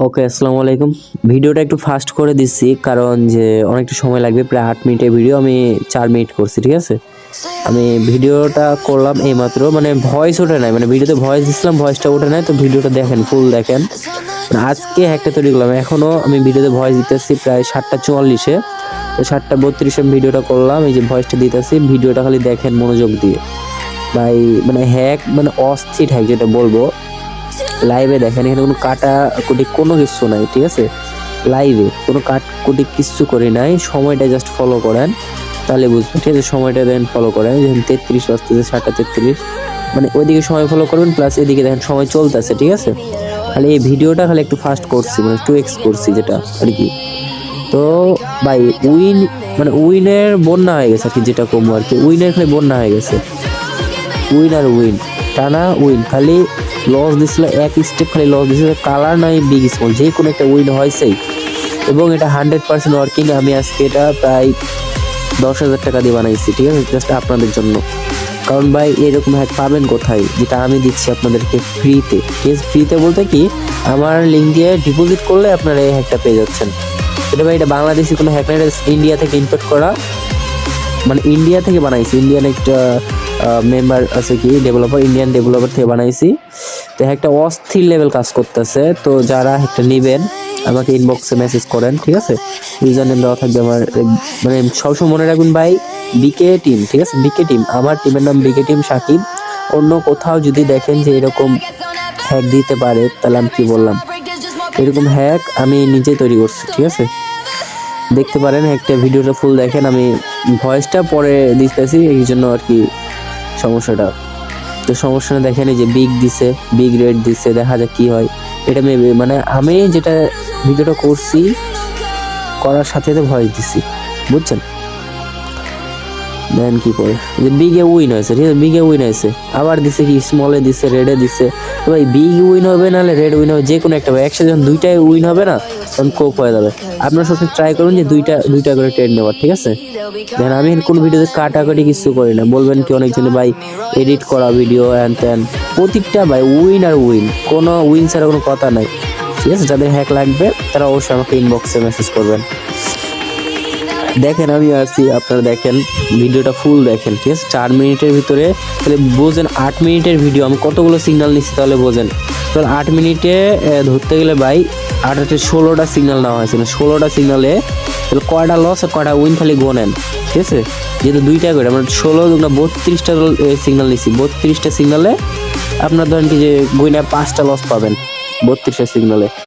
ওকে, আসসালামু আলাইকুম। ভিডিওটা একটু ফাস্ট করে দিচ্ছি কারণ যে অনেকটা সময় লাগবে, প্রায় 8 মিনিটের ভিডিও আমি 4 মিনিট করছি, ঠিক আছে। আমি ভিডিওটা করলাম এইমাত্র, মানে ভয়েস ওঠে নাই, মানে ভিডিওতে ভয়েস দিচ্ছিলাম, ভয়েসটা ওঠে নাই, তো ভিডিওটা দেখেন, ফুল দেখেন। মানে আজকে একটা তৈরি করলাম, এখনও আমি ভিডিওতে ভয়েস দিতেছি প্রায় 7:44-এ, তো 7:32-এ আমি ভিডিওটা করলাম, এই যে ভয়েসটা দিতেছি, ভিডিওটা খালি দেখেন মনোযোগ দিয়ে ভাই। মানে হ্যাক, মানে অস্থির হ্যাক যেটা বলবো। লাইভে দেখেন, এখানে কোনো কাটা কুটি কোনো কিছু নাই, ঠিক আছে। লাইভে কোনো কাট কুটি কিচ্ছু করি নাই, সময়টা জাস্ট ফলো করেন তাহলে বুঝবেন, ঠিক আছে। সময়টা দেন ফলো করেন, যেমন 33 বাজতেছে, 7:33, মানে ওইদিকে সময় ফলো করবেন, প্লাস এদিকে দেখেন সময় চলতেছে, ঠিক আছে। খালি এই ভিডিওটা খালি একটু ফাস্ট করছি, মানে 2x করছি যেটা আর কি। তো ভাই উইন, মানে উইনের বন্যা হয়ে গেছে আর কি, যেটা কমবো আর কি, উইনের খালি বন্যা হয়ে গেছে। উইন আর উইন, টানা উইন, খালি লস দিছিল, এক স্টেপ খালি লস দিছিল, কালার নাই বিগ স্মল যে কোনো একটা উইন হয়েছেই, এবং এটা 100% ওয়ার্কিং। আমি আজকে এটা প্রায় 10,000 টাকা দিয়ে বানাইছি, ঠিক আছে, জাস্ট আপনাদের জন্য। কারণ ভাই এরকম হ্যাক পাবেন কোথায়, যেটা আমি দিচ্ছি আপনাদেরকে ফ্রিতে, ঠিক আছে। ফ্রিতে বলতে কি, আমার লিঙ্ক দিয়ে ডিপোজিট করলে আপনারা এই হ্যাকটা পেয়ে যাচ্ছেন। এটা ভাই এটা বাংলাদেশি কোনো হ্যাক না, এটা ইন্ডিয়া থেকে ইম্পোর্ট করা, মানে ইন্ডিয়া থেকে বানাইছি, ইন্ডিয়ান একটা মেম্বার আছে কি ডেভেলপার, ইন্ডিয়ান ডেভেলপার থেকে বানাইছি। তো একটা অস্থির লেভেল কাজ করতেছে। তো যারা একটা নেবেন আমাকে ইনবক্সে মেসেজ করেন, ঠিক আছে। ইউজার নেম দেওয়া থাকবে আমার, মানে সবসময় মনে রাখবেন ভাই, বিকে টিম, ঠিক আছে, বিকে টিম, আমার টিমের নাম বিকে টিম সাকিব। অন্য কোথাও যদি দেখেন যে এরকম হ্যাক দিতে পারে, তাহলে আমি কি বললাম, এরকম হ্যাক আমি নিজে তৈরি করছি, ঠিক আছে। দেখতে পারেন একটা ভিডিওটা ফুল দেখেন, আমি ভয়েসটা পরে দিতেছি এই জন্য আর কি সমস্যাটা। তো সমস্যাটা দেখেন, এই যে বিগ দিছে, বিগ রেড দিছে, দেখা যাক কি হয়। এটা মেবি মানে আমি যেটা ভিডিওটা করছি করার সাথে সাথে ভয়েস দিছি, বুঝছেন। দেন কি করে যে বিগে উইন হয়েছে, ঠিক আছে, বিগে উইন হয়েছে, আবার দিছে কি স্মলে দিছে, রেডে দিছে। তো ভাই বিগ উইন হবে নাহলে রেড উইন হবে, যে কোনো একটা হবে, একসাথে যখন দুইটাই উইন হবে না তখন কোপ হয়ে যাবে। আপনারা সবসময় ট্রাই করুন যে দুইটা করে ট্রেড নেওয়ার, ঠিক আছে। দেখেন আমি কোনো ভিডিওতে কাটাকাটি কিছু করি না, বলবেন কি অনেকজনে ভাই এডিট করা ভিডিও হ্যান ত্যান, প্রত্যেকটা ভাই উইন আর উইন, কোনো উইন ছাড়া কোনো কথা নাই, ঠিক আছে। যাদের হ্যাক লাগবে তারা অবশ্যই আমাকে ইনবক্সে মেসেজ করবেন। দেখেন আমি আছি, আপনারা দেখেন ভিডিওটা ফুল দেখেন, ঠিক আছে। 4 মিনিটের ভিতরে তাহলে বোঝেন 8 মিনিটের ভিডিও আমি কতগুলো সিগন্যাল নিচ্ছি, তাহলে বোঝেন। তাহলে 8 মিনিটে ধরতে গেলে ভাই 8-8 16টা সিগন্যাল নেওয়া হয়েছিল, 16টা সিগন্যালে তাহলে কয়টা লস আর কয়টা উইন খালি গোনেন, ঠিক আছে। যেহেতু দুইটা করে আমরা 32টা সিগন্যাল নিচ্ছি, 32টা সিগন্যালে আপনার ধরেন কি যে গুইনা 5টা লস পাবেন 32টা সিগন্যালে।